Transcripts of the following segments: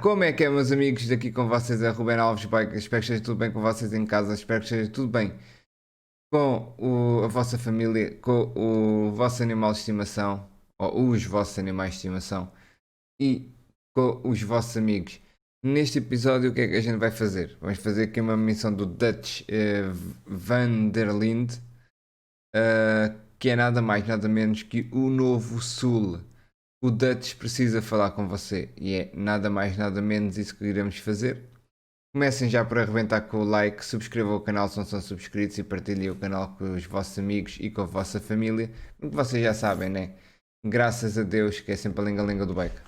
Como é que é, meus amigos? Daqui com vocês é Ruben Alves Bike. Espero que esteja tudo bem com vocês em casa. Espero que esteja tudo bem com a vossa família, com o vosso animal de estimação, ou os vossos animais de estimação e com os vossos amigos. Neste episódio, o que é que a gente vai fazer? Vamos fazer aqui uma missão do Dutch van der Linde, que é nada mais, nada menos que o Novo Sul. O Dutch precisa falar com você e é nada mais, nada menos isso que iremos fazer. Comecem já por arrebentar com o like, subscrevam o canal se não são subscritos e partilhem o canal com os vossos amigos e com a vossa família. Porque vocês já sabem, né? Graças a Deus, que é sempre a lenga-lenga do bike.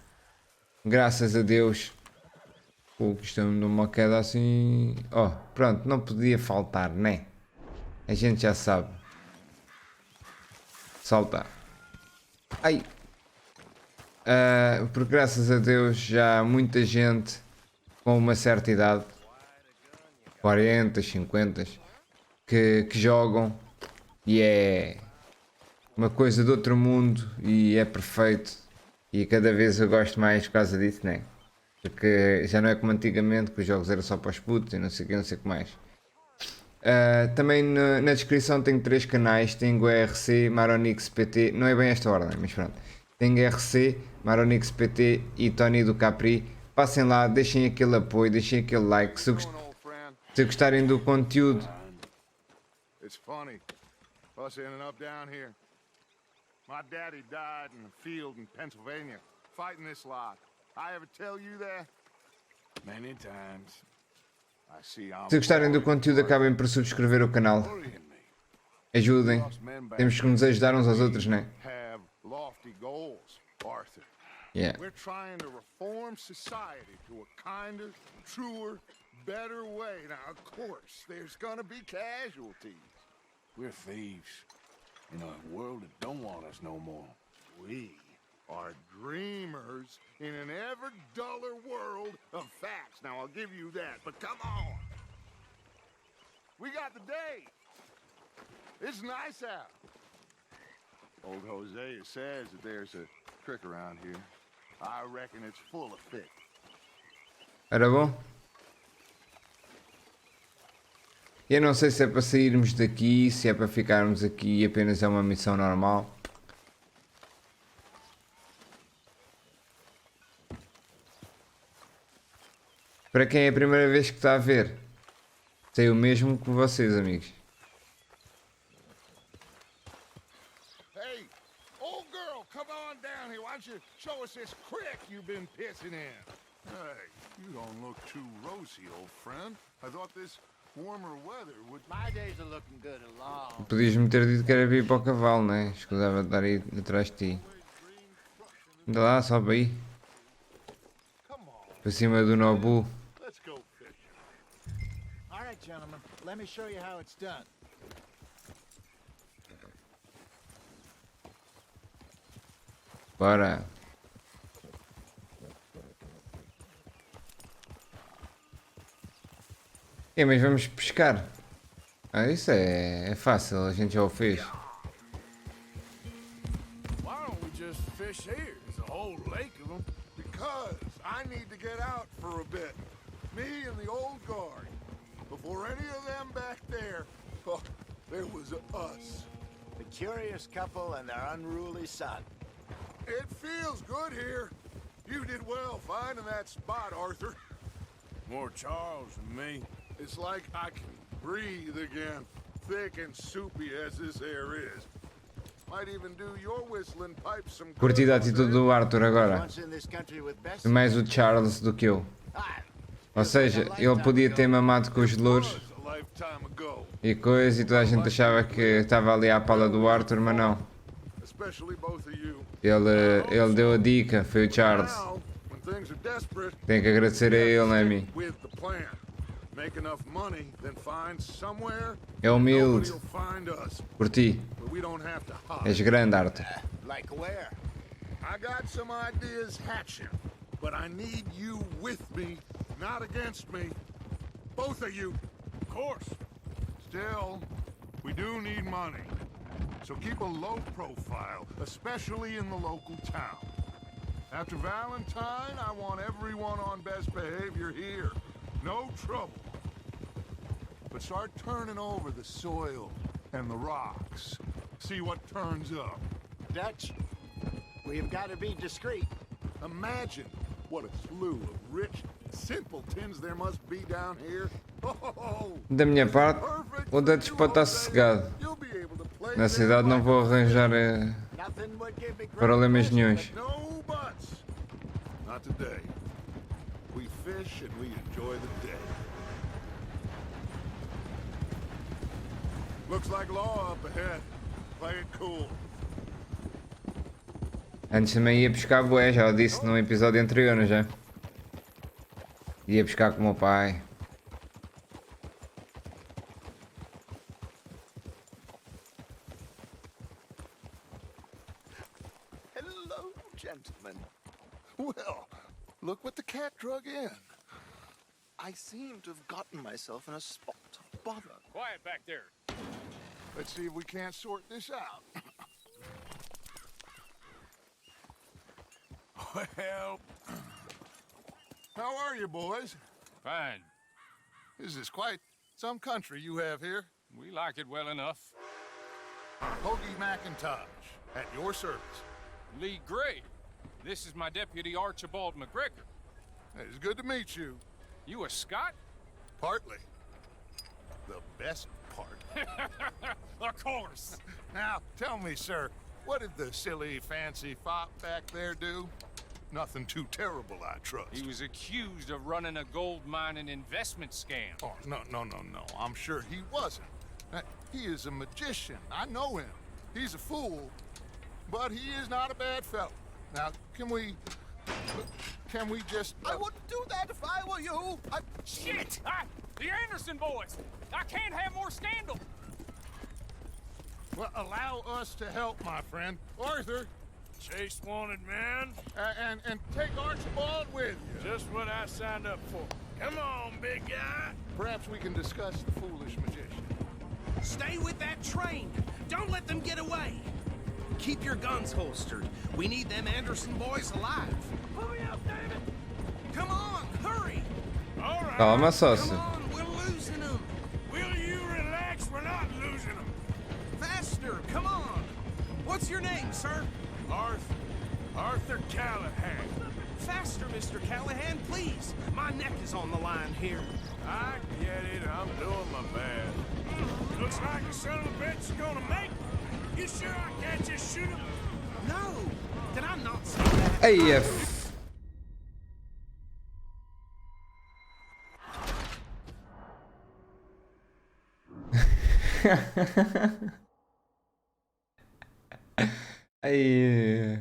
Graças a Deus. Estamos numa queda assim... pronto, não podia faltar, né? A gente já sabe. Salta. Ai! Porque graças a Deus já há muita gente com uma certa idade, 40, 50, que jogam e é uma coisa de outro mundo e é perfeito, e cada vez eu gosto mais por causa disso, né? Porque já não é como antigamente, que os jogos eram só para os putos e não sei o que, não sei o que mais. Também na descrição tenho 3 canais, tenho o RC, Maronix PT, não é bem esta ordem, mas pronto. Tenho RC, Maronix PT e Tony do Capri. Passem lá, deixem aquele apoio, deixem aquele like. Se gostarem do conteúdo. It's funny, us ending up down here. My daddy died in a field in Pennsylvania, fighting this lot. I ever tell you that? Many times. I see I'm... Se gostarem do conteúdo, acabem por subscrever o canal. Ajudem. Temos que nos ajudar uns aos outros, né? Lofty goals, Arthur. Yeah. We're trying to reform society to a kinder, truer, better way. Now, of course, there's gonna be casualties. We're thieves in a world that don't want us no more. We are dreamers in an ever duller world of facts. Now, I'll give you that, but come on. We got the day. It's nice out. Old Hosea says that there's a trick around here. I reckon it's full of fit. Era bom? Eu não sei se é para sairmos daqui, se é para ficarmos aqui e apenas é uma missão normal. Para quem é a primeira vez que está a ver, sei o mesmo que vocês, amigos. Show us this crick you've been pissing in. Hey, you don't look too rosy, old friend. I thought this warmer weather would... My days are looking good along. Podias-me ter dito que era vir para o cavalo, né? Escusava de estar aí atrás de ti. Anda lá, sobe aí. Para cima do Novo. Let's go fishing. All right, gentlemen. Let me show you how it's done. Bora. Mas vamos pescar. Isso é fácil, a gente já o fez. Why don't we just fish here? There's a whole lake of them. Because I need to get out for a bit. Me and the old guard. Before any of them back there, there was us. The curious couple and their unruly son. It feels good here. You did well finding that spot, Arthur. More Charles than me. It's like I can breathe again, thick and soupy as this air is. Might even do your whistling pipes some good. Curti a atitude do Arthur agora. Mais o Charles do que eu. Ou seja, ele podia ter mamado com os louros e coisa, e toda a gente achava que estava ali à pala do Arthur, mas não. Ele deu a dica, foi o Charles. Tenho que agradecer a ele, não é a mim. É humilde. Por ti. És grande, Arthur. I got some ideas hatching, but I need you with me, not against me. Both of you. Of course. Still, we do need money. So keep a low profile, especially in the local town. After Valentine, I want everyone on best behavior here. No trouble. But start turning over the soil and the rocks. See what turns up. Dutch, we've got to be discreet. Imagine what a slew of rich simpletons there must be down here. Oh, Da minha parte, perfect o for Dutch you, pode estar old sossegado. lady. You'll be able to play Na them cidade não like vou arranjar Nothing would give me great problemas pleasure, nenhuns. no buts. Not today. We fish and we enjoy the day. Looks like law up ahead. Play it cool. Antes também ia pescar bué, já o disse num episódio anterior, não já? Ia pescar com o meu pai. Hello, gentlemen. Well, look what the cat drug in. I seem to have gotten myself in a spot of bother. Quiet back there. Let's see if we can't sort this out. Well, how are you, boys? Fine. This is quite some country you have here. We like it well enough. Hoagie McIntosh, at your service. Lee Gray. This is my deputy Archibald McGregor. It's good to meet you. You a Scot? Partly. The best part. Of course. Now, tell me, sir, what did the silly, fancy fop back there do? Nothing too terrible, I trust. He was accused of running a gold mining investment scam. Oh, no. I'm sure he wasn't. He is a magician. I know him. He's a fool, but he is not a bad fellow. Now, can we just... I wouldn't do that if I were you. Shit! The Anderson boys! I can't have more scandal! Well, allow us to help, my friend. Arthur, Chase wanted man. and take Archibald with you. Just what I signed up for. Come on, big guy. Perhaps we can discuss the foolish magician. Stay with that train. Don't let them get away. Keep your guns holstered. We need them Anderson boys alive. Pull me up, David! Come on, hurry. All right. Calma, Come sócio. on, we're losing them. Will you relax? We're not losing them. Faster, come on. What's your name, sir? Arthur Callahan. Faster, Mr. Callahan, please. My neck is on the line here. I get it. I'm doing my best. Looks like the son of a bitch is gonna make it. You sure I can't just shoot him? No, did I not say that? Ei, F. Ai.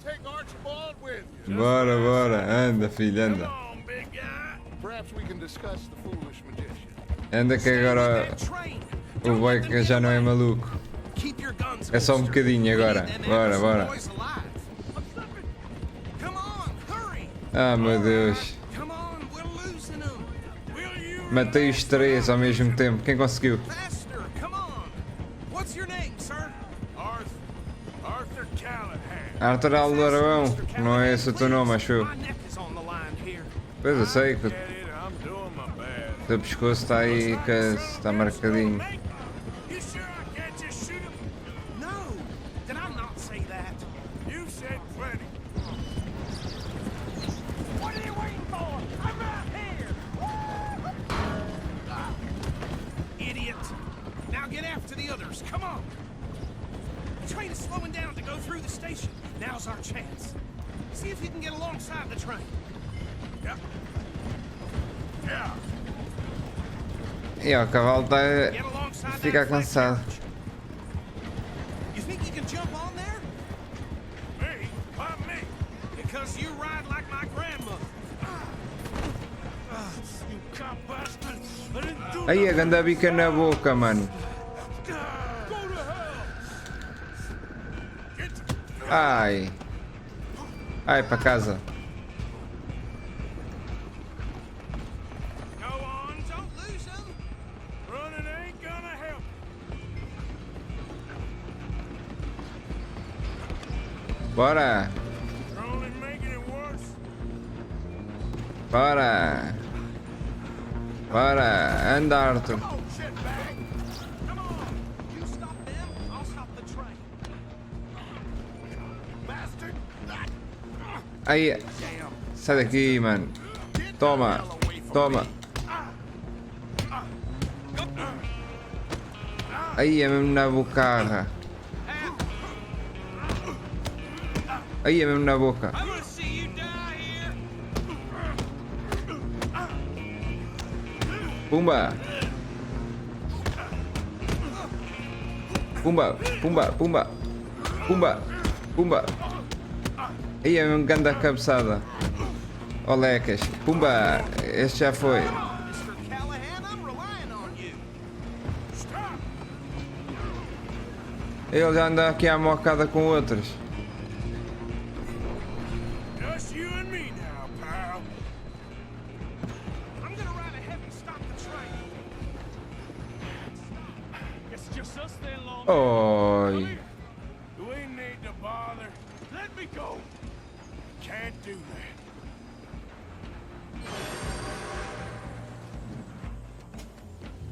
Take Archibald with you. Bora. Anda, filho, anda. on, big guy. Perhaps we can discuss the foolish magician. Anda que Stay with agora that train. o Don't let them boy get já não é away. maluco. Keep your guns É só um holstered. bocadinho We agora. need them Bora, Anderson bora. boys alive. Come on, hurry. Ah, meu Deus. Come on, we're losing them. Will you Matei os três ao mesmo tempo. Quem conseguiu? Faster, come on. What's your name, sir? Arthur Callahan. Arthur Aldarão. Não é esse o teu nome, acho eu. My neck is on the line here. Pois eu sei que Get it? I'm doing my best. o teu pescoço está aí, que está marcadinho. You sure I can't just shoot him? No, did I not say that? You said plenty. What are you waiting for? I'm right here. Idiot. Now get after the others. Come on. The train is slowing down to go through the station. Now's our chance. See if you can get alongside the train. Yeah. Yeah. E ó, o cavalo está Get alongside that fica flat cansado. carriage. You think you can jump on there? Me? Why me? Because you ride like my grandmother. You cop bastard. I didn't do Aí a ganda bica na boca, mano. Go to hell. Get Ai. Ai, para casa. Go on, don't lose them. running ain't gonna help. Bora! You're only making it worse. Bora! Bora! Anda, Arthur! Oh, shit, bag! Come on! You stop them, I'll stop the train. Bastard! Aí! Sai daqui, mano! Toma! Toma! Aí é mesmo na bocarra! Aí é mesmo na boca! I'm gonna see you die here! Pumba! Pumba! Pumba! Pumba! Pumba! Pumba! Aí é mesmo grande a cabeçada! Olecas! Pumba! Este já foi! Mr. Callahan, I'm relying on you. Stop! Ele já anda aqui à mocada com outros! Just you and me now, pal. I'm gonna ride ahead and stop the train. It's just us then, long. Oi! We need to bother. Let me go. Can't do that.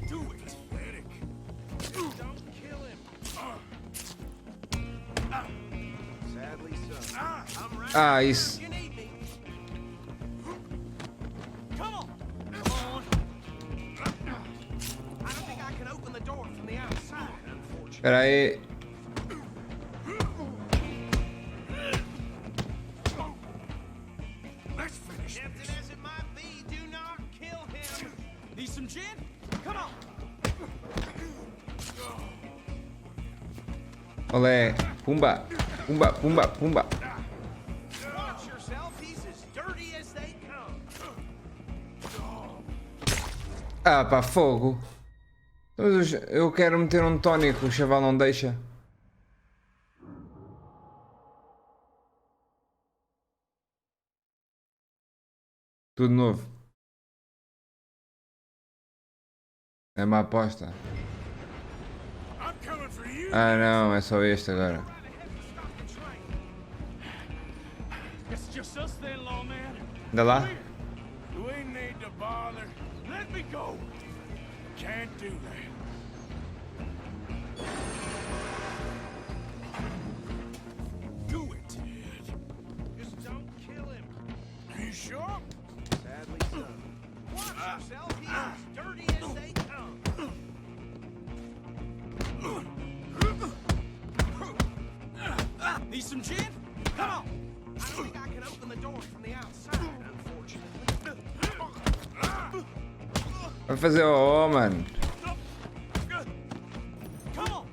Do it, Eric. Don't kill him. Sadly so. I'm right Ah, isso! you need me. Come on. Come on. I don't think I can open the door from the outside, unfortunately. Espera aí! Let's finish Tempting this. as it might be, do not kill him. Need some gin? Come on. Olé! Pumba! Pumba! Pumba! Pumba! Watch yourself. He's as dirty as they come. Ah, pá, fogo! Mas eu quero meter um tónico, o chaval não deixa. Tudo novo. É uma aposta. I'm coming for you. Ah não, é só este agora. It's just us then, lawman. Anda lá? We need to bother. Let me go. Can't do that. Do it, Ted. Just don't kill him. You sure? Sadly so. Watch yourself. He's as dirty as they come. Need some gin? Come on. I don't think I can open the door from the outside, unfortunately. Vai fazer o mano. Come on.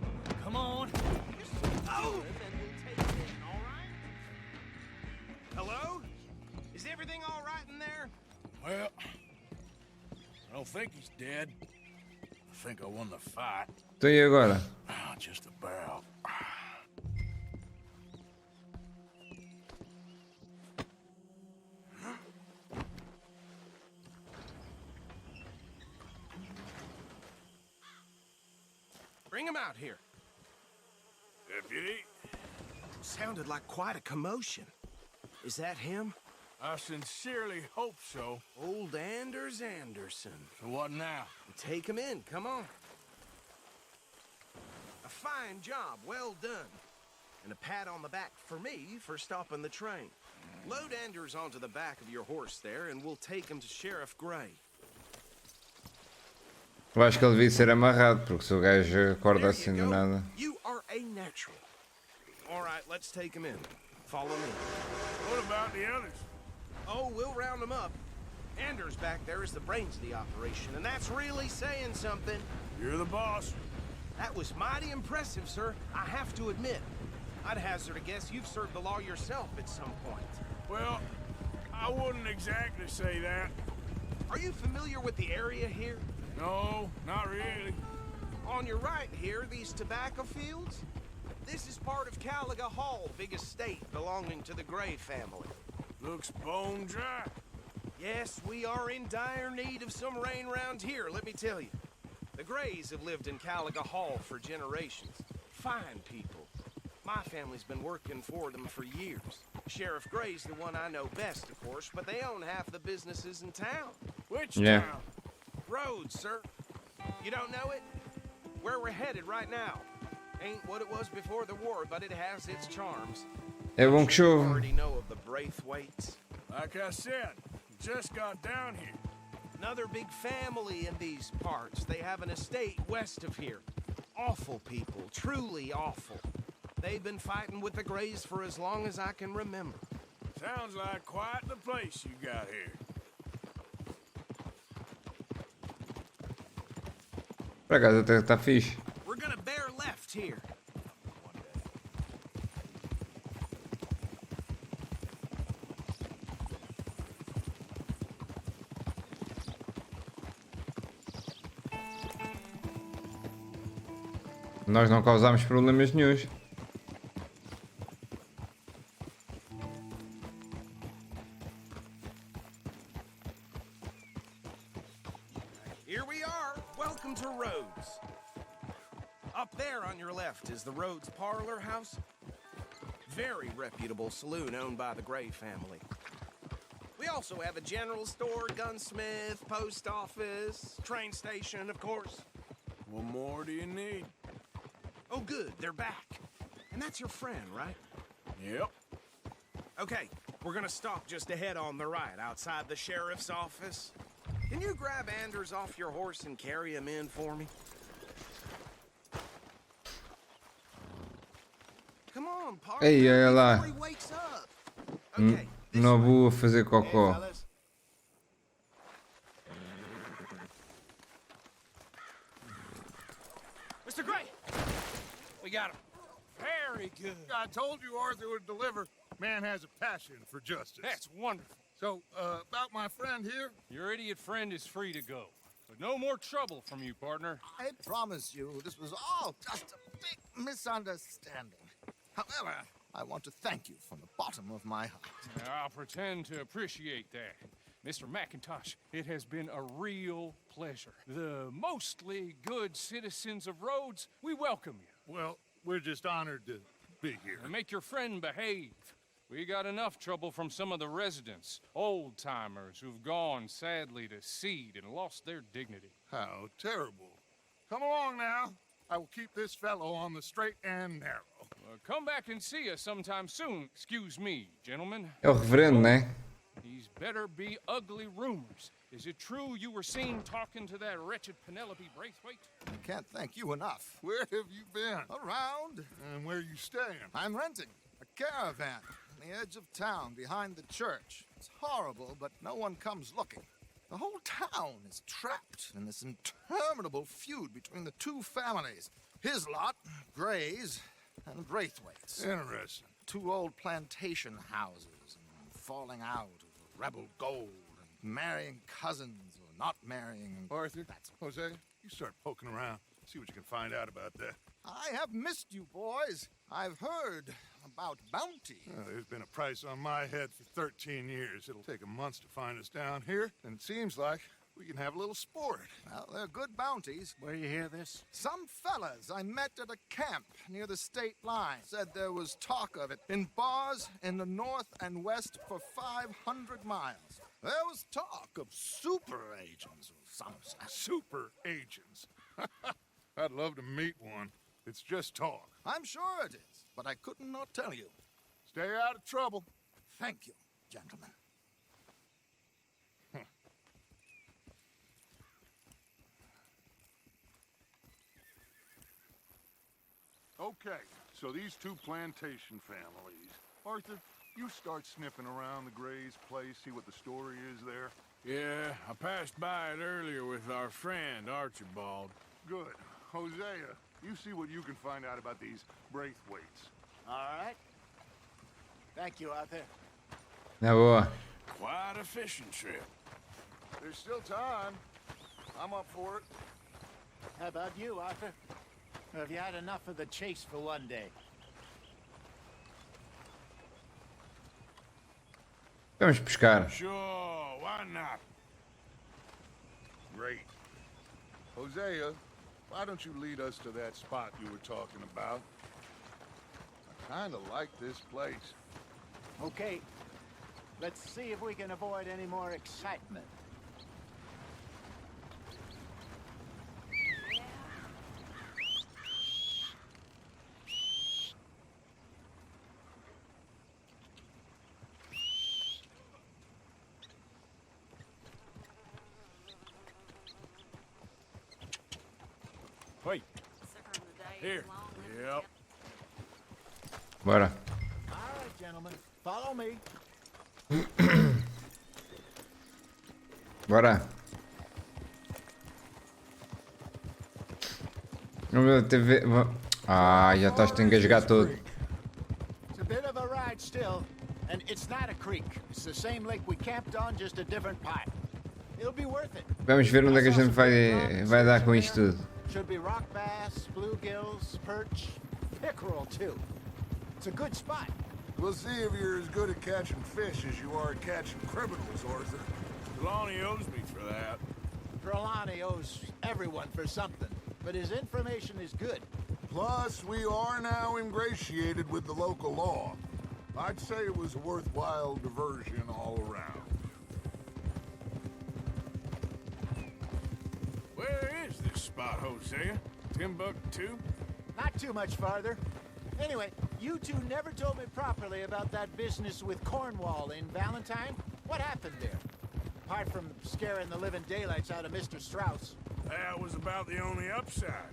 Come on. Oh. And we'll take it in, all right? Hello? Is everything all right in there? Well, I don't think he's dead. I think I won the fight. Então e agora? Ah, just about. Bring him out here. Deputy, Sounded like quite a commotion. Is that him? I sincerely hope so. Old Anders Anderson. So what now? Take him in, come on. A fine job, well done. And a pat on the back for me for stopping the train. Load Anders onto the back of your horse there, and we'll take him to Sheriff Gray. Eu acho que ele devia ser amarrado, porque se o gajo acorda There assim you do go. nada. You are a natural. All right, let's take him in. Follow me. What about the others? Oh, we'll round them up. Anders back there is the brains of the operation, and that's really saying something. You're the boss. That was mighty impressive, sir. I have to admit. I'd hazard a guess you've served the law yourself at some point. Well, I wouldn't exactly say that. Are you familiar with the area here? No, not really. On your right here, these tobacco fields? This is part of Caliga Hall, big estate belonging to the Gray family. Looks bone dry. Yes, we are in dire need of some rain round here, let me tell you. The Grays have lived in Caliga Hall for generations. Fine people. My family's been working for them for years. Sheriff Gray's the one I know best, of course, but they own half the businesses in town. Which Yeah. town? Rhodes, sir. You don't know it? Where we're headed right now. Ain't what it was before the war, but it has its charms. É bom que You chove. already know of the Braithwaites. Like I said, just got down here. Another big family in these parts. They have an estate west of here. Awful people, truly awful. They've been fighting with the Grays for as long as I can remember. Sounds like quite the place you got here. Por acaso até está fixe. We're gonna bear left here. Nós não causámos problemas nenhuns. Here we are. Welcome to Rhodes. Up there on your left is the Rhodes Parlor House. Very reputable saloon owned by the Gray family. We also have a general store, gunsmith, post office, train station, of course. What more do you need? Oh, good, they're back. And that's your friend, right? Yep. Okay, we're gonna stop just ahead on the right, outside the sheriff's office. Can you grab Anders off your horse and carry him in for me? Come on, partner, Ei, olha lá. before he wakes up. Okay, this way. Novo a fazer Hey, cocó. fellas. Mr. Gray! We got him. Very good. I told you Arthur would deliver. Man has a passion for justice. That's wonderful. So, about my friend here, Your idiot friend is free to go. But no more trouble from you, partner. I promise you, this was all just a big misunderstanding. However, I want to thank you from the bottom of my heart. I'll pretend to appreciate that. Mr. McIntosh, it has been a real pleasure. The mostly good citizens of Rhodes, we welcome you. well, we're just honored to be here. And make your friend behave. We got enough trouble from some of the residents, old-timers who've gone, sadly, to seed and lost their dignity. How terrible. Come along now. I will keep this fellow on the straight and narrow. Come back and see us sometime soon. Excuse me, gentlemen. É o reverendo, né? These better be ugly rumors. Is it true you were seen talking to that wretched Penelope Braithwaite? I can't thank you enough. Where have you been? Around, And where you staying? I'm renting a caravan on the edge of town behind the church. It's horrible, but no one comes looking. The whole town is trapped in this interminable feud between the two families. His lot, Gray's, and Braithwaite's. Interesting. Two old plantation houses and falling out of rebel gold and marrying cousins or not marrying. Arthur, That's Jose, you start poking around. See what you can find out about that. I have missed you, boys. I've heard about bounty. There's been a price on my head for 13 years. It'll take a month to find us down here, and it seems like we can have a little sport. Well, they're good bounties. Where you hear this? Some fellas I met at a camp near the state line said there was talk of it in bars in the north and west for 500 miles. There was talk of super agents or something. Super agents. I'd love to meet one. It's just talk. I'm sure it is, but I couldn't not tell you. Stay out of trouble. Thank you, gentlemen. Okay, so these two plantation families. Arthur, you start sniffing around the Gray's place, see what the story is there. Yeah, I passed by it earlier with our friend, Archibald. Good. Hosea, you see what you can find out about these Braithwaites. All right. Thank you, Arthur. Na boa. Quite a fishing trip. There's still time. I'm up for it. How about you, Arthur? Or have you had enough of the chase for one day? Vamos pescar. Sure, why not? Great. Hosea, why don't you lead us to that spot you were talking about? Kinda like this place. Okay, let's see if we can avoid any more excitement. Wait. Here. Yep. Bora. All right, gentlemen, follow me. Bora. Vamos ver a TV. Ah, já estás a engasgar tudo. It's a bit of a ride still, and it's not a creek. It's the same lake we camped on, just a different pipe. It'll be worth it. Vamos ver onde é que a gente vai dar com isto tudo. Should be rock bass, bluegills, perch, pickerel too. It's a good spot. We'll see if you're as good at catching fish as you are at catching criminals, Arthur. Lonnie owes me for that. Trelawney owes everyone for something, but his information is good. Plus, we are now ingratiated with the local law. I'd say it was a worthwhile diversion all around. Where is this spot, Hosea? Timbuktu? Not too much farther. Anyway, you two never told me properly about that business with Cornwall in Valentine. What happened there? Apart from scaring the living daylights out of Mr. Strauss. That was about the only upside.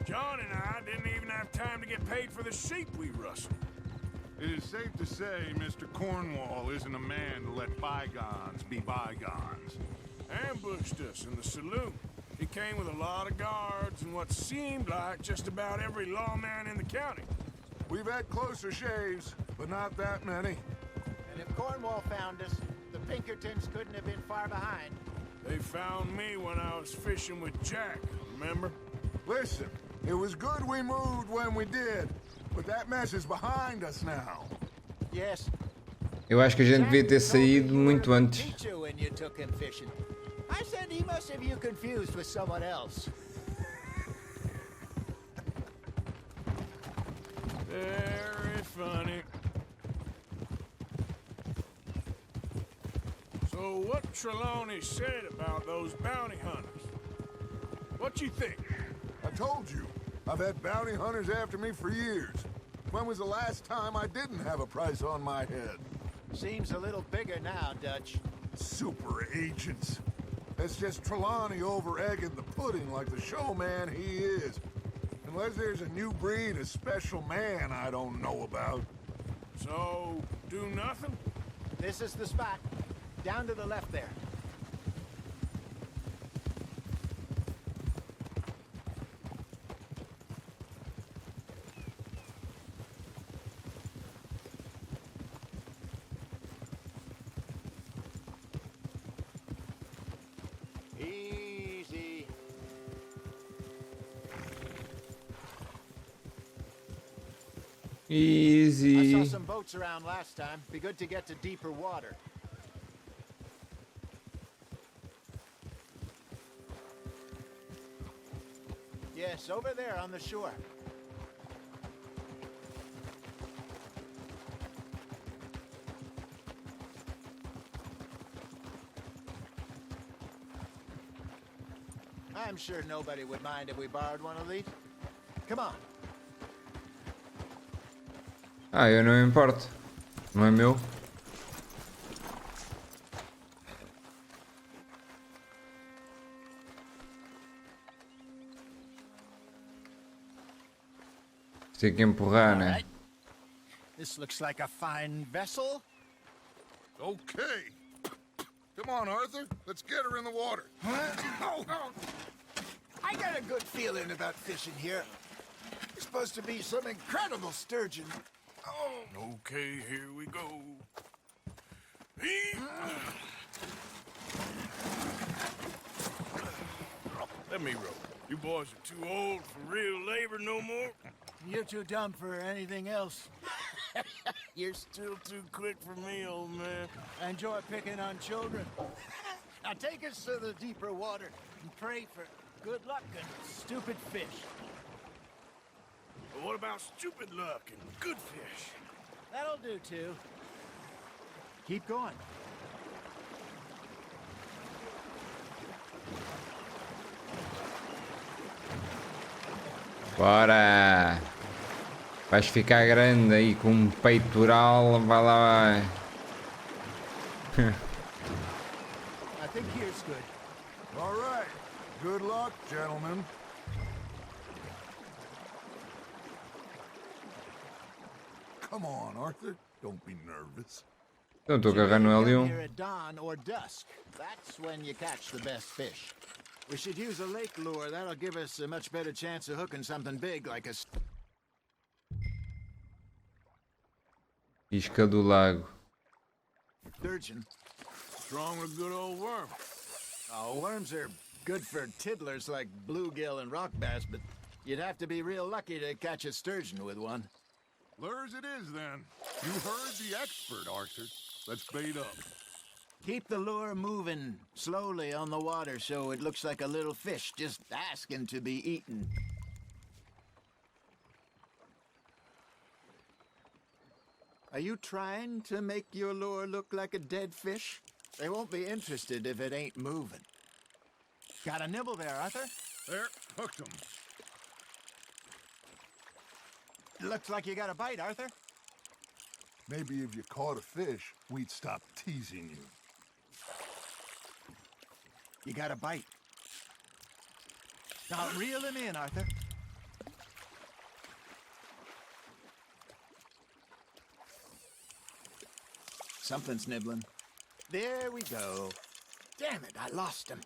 John and I didn't even have time to get paid for the sheep we rustled. It is safe to say Mr. Cornwall isn't a man to let bygones be bygones. Ambushed us in the saloon. He came with a lot of guards and what seemed like just about every lawman in the county. We've had closer shaves, but not that many. And if Cornwall found us, the Pinkertons couldn't have been far behind. They found me when I was fishing with Jack, remember? Listen, it was good we moved when we did, but that mess is behind us now. Yes. Eu acho que a gente devia ter saído muito antes. Meet you when you took him fishing. I said he must have you confused with someone else. Very funny. So what Trelawney said about those bounty hunters? What you think? I told you, I've had bounty hunters after me for years. When was the last time I didn't have a price on my head? Seems a little bigger now, Dutch. Super agents. That's just Trelawney over-egging the pudding like the showman he is. Unless there's a new breed of special man I don't know about. So, do nothing? This is the spot. Down to the left there. Easy. Easy. I saw some boats around last time. Be good to get to deeper water. Yes, over there on the shore. I'm sure nobody would mind if we borrowed one of these. Come on. Ah, eu não me importo. Não é meu. Tem que empurrar, né? This looks like a fine vessel. Okay. Come on, Arthur. Let's get her in the water. I got a good feeling about fishing here. It's supposed to be some incredible sturgeon. Oh, Okay, here we go. Let me row. You boys are too old for real labor no more. You're too dumb for anything else. You're still too quick for me, old man. I enjoy picking on children. Now take us to the deeper water and pray for good luck and stupid fish. But what about stupid luck and good fish? That'll do, too. Keep going. Bora! Vais ficar grande aí com um peitoral, vai lá. I think here's good. All right. Good luck, gentlemen. Come on, Arthur. Don't be nervous. Então estou agarrando ali Come um. here at dawn or dusk. That's when you catch the best fish. We should use a lake lure. That'll give us a much better chance of hooking something big like a Isca do lago. sturgeon. Strong with a good old worm. Oh, worms are good for tiddlers like bluegill and rock bass, but you'd have to be real lucky to catch a sturgeon with one. Lures it is, then. You heard the expert, Arthur. Let's bait up. Keep the lure moving slowly on the water so it looks like a little fish just asking to be eaten. Are you trying to make your lure look like a dead fish? They won't be interested if it ain't moving. Got a nibble there, Arthur? There, hooked him. Looks like you got a bite, Arthur. Maybe if you caught a fish, we'd stop teasing you. You got a bite. Now reel him in, Arthur. Something's nibbling. There we go. Damn it, I lost him.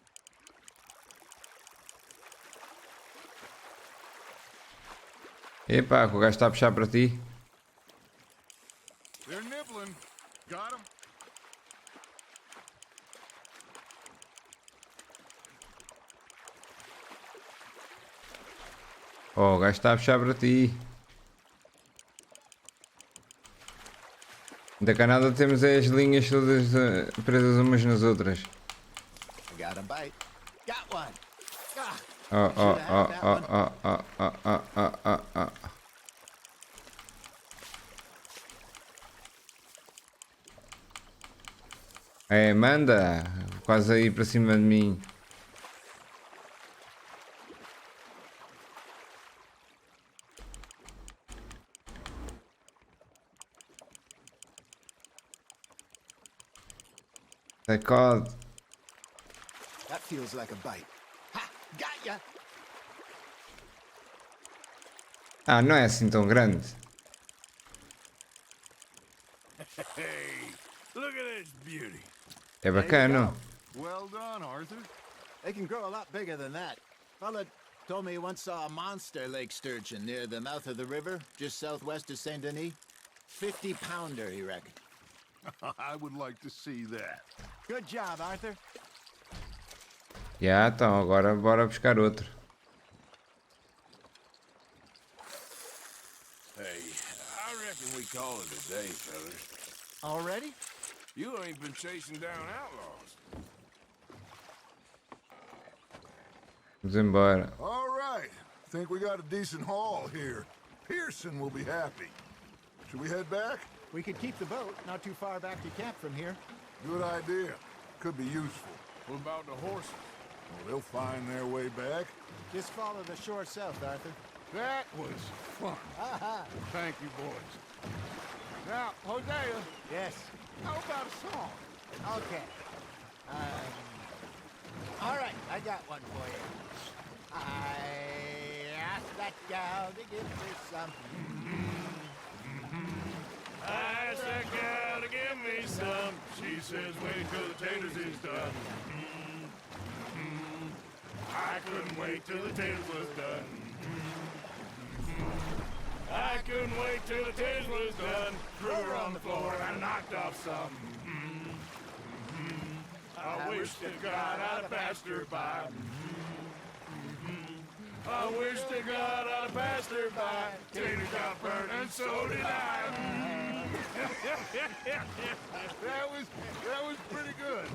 Epá, que o gajo está a puxar para ti. They're nibbling. Got him. Oh, o gajo está a puxar para ti. Da Canadá temos as linhas todas presas umas nas outras. I got a bite. Got one. Ah, Oh, oh, oh, oh, oh, oh, oh, oh, oh, oh. É, manda! Quase aí para cima de mim. Sacode. that feels like a bite. Ha! Got ya! Ah, não é assim tão grande. Hey, look at this beauty. É bacana. Well done, Arthur. They can grow a lot bigger than that. Fella told me he once saw a monster lake sturgeon near the mouth of the river, just southwest of Saint Denis. 50-pounder, he reckoned. I would like to see that. Good job, Arthur. Já, então agora bora buscar outro. Hey, I reckon we call it a day, fellas. Already? You ain't been chasing down outlaws. Vamos embora. All right. Think we got a decent haul here. Pearson will be happy. Should we head back? We could keep the boat not too far back to camp from here. Good idea. Could be useful. What about the horses? Well, they'll find their way back. Just follow the shore south, Arthur. That was fun. Aha! Thank you, boys. Now, Hosea, Yes. how about a song? Okay. All right, I got one for you. I asked that gal to give me some. I asked that gal to give me some. She says, wait till the taters is done. I couldn't wait till the taters was done. I couldn't wait till the taters was done. Threw her on the floor and I knocked off some. I wish to God I'd have passed her by. I wish to God I'd have passed her by. Tater got burned and so did I. That was pretty good.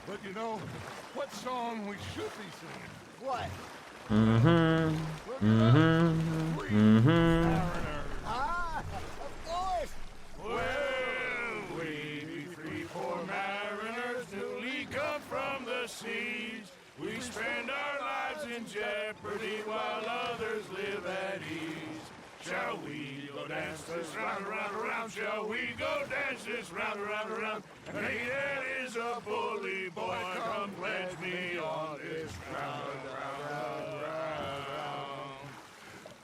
But you know, what song we should be singing? What? Ah, of course. Well, we be three poor mariners newly come from the seas. We spend our lives in jeopardy while others live at ease. Shall we go dance this round, around, around? Shall we go dance this round, around, around? And he that is a bully boy, come pledge me on this round, round, round.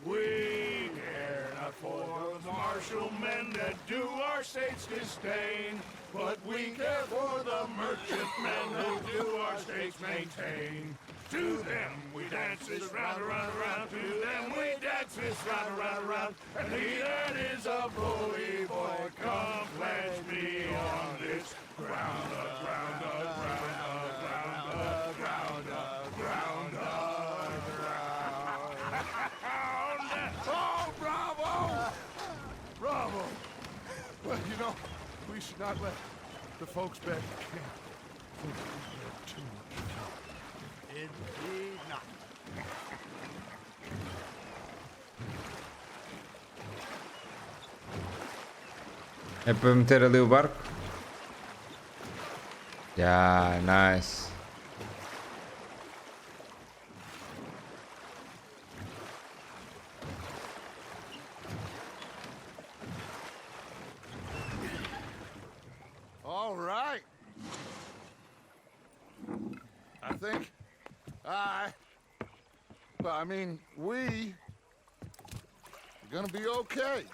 We care not for the martial men that do our states disdain, but we care for the merchantmen who do our states maintain. To them we dance this round, around, around. To them we dance this round, around, around. And he that is a bully boy, come pledge me on this ground, ground, ground, ground, ground, ground, ground. Oh, bravo! Bravo! Well, you know, we should not let the folks back in camp think we know too much. Indeed not. É para meter ali o barco? Já, nice. All right. I think I mean, we are gonna be okay.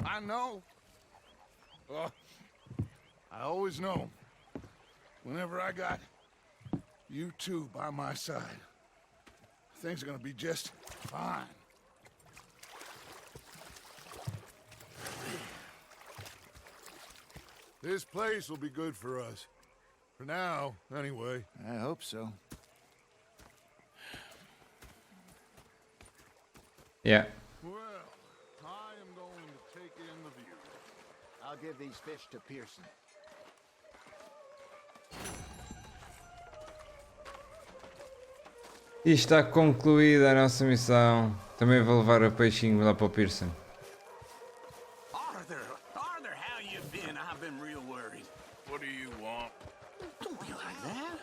I know. I always know. Whenever I got you two by my side, things are gonna be just fine. This place will be good for us. For now, anyway. I hope so. Yeah. Well, I am going to take in the view. I'll give these fish to Pearson. E está concluída a nossa missão. Também vou levar o peixinho lá para o Pearson. Arthur, how you been? I've been real worried. What do you want? Don't be like that.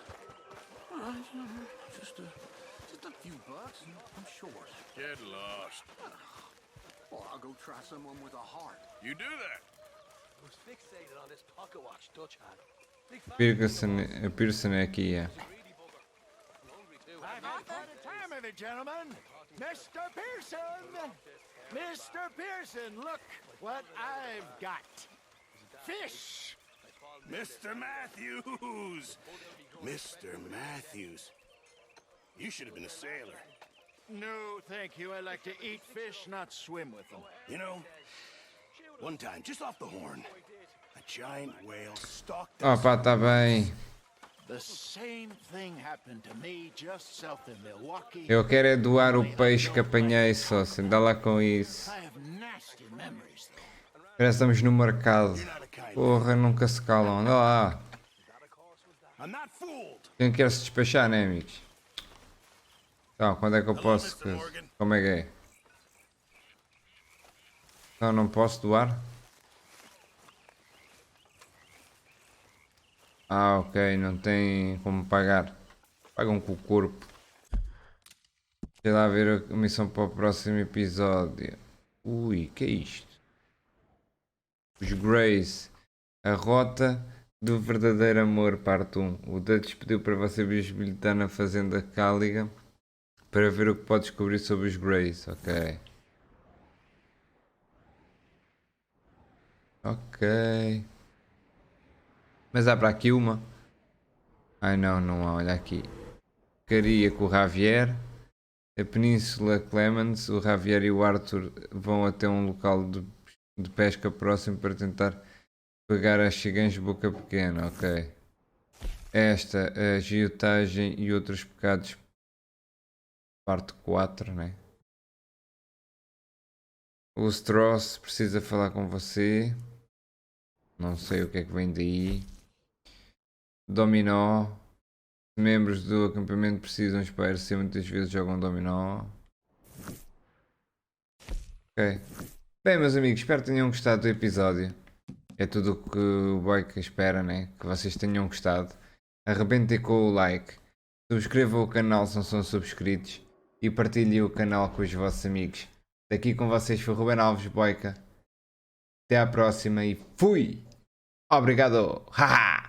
Just a few bucks. I'm short. Get lost. Well, I'll go try someone with a heart. You do that. Was fixated on this pocket watch Dutch had. Pearson é aqui, é. I've had quite a time of it, gentlemen. Mr. Pearson! Mr. Pearson, look what I've got. Fish! Mr. Matthews! Mr. Matthews. You should have been a sailor. No, thank you. I like to eat fish, not swim with them. You know, one time, just off the horn, a giant whale stalked us. Opa, está bem. The same thing happened to me just south of Milwaukee. Eu quero é doar o peixe que apanhei, só se dá lá com isso. I have nasty memories, though. Parece que estamos no mercado. Porra, nunca se calam. Anda lá. I'm not fooled. Quem quer se despachar, né, amigos? Então, quando é que eu posso? Como é que é? Então, não posso doar? Ah, ok, não tem como pagar. Pagam com o corpo. Sei lá ver a missão para o próximo episódio. Ui, que é isto? Os Greys. A rota do verdadeiro amor, parte 1. O Dutch pediu para você visitar na fazenda Cáliga para ver o que pode descobrir sobre os Greys. Ok. Ok. Mas há para aqui uma. Ai não, não há. Olha aqui. Ficaria com o Javier. A Península Clemens. O Javier e o Arthur vão até um local de pesca próximo para tentar pegar as cigãs de boca pequena. Ok. Esta, a agiotagem e outros pecados. Parte 4, né? O Stross precisa falar com você. Não sei o que é que vem daí. Dominó. Membros do acampamento precisam espairecer, muitas vezes jogam dominó. Ok. Bem, meus amigos, espero que tenham gostado do episódio. É tudo o que o Boyka espera, né? Que vocês tenham gostado. Arrebentem com o like. Subscrevam o canal se não são subscritos. E partilhem o canal com os vossos amigos. Daqui com vocês foi Ruben Alves Boyka. Até à próxima e fui! Obrigado! Haha!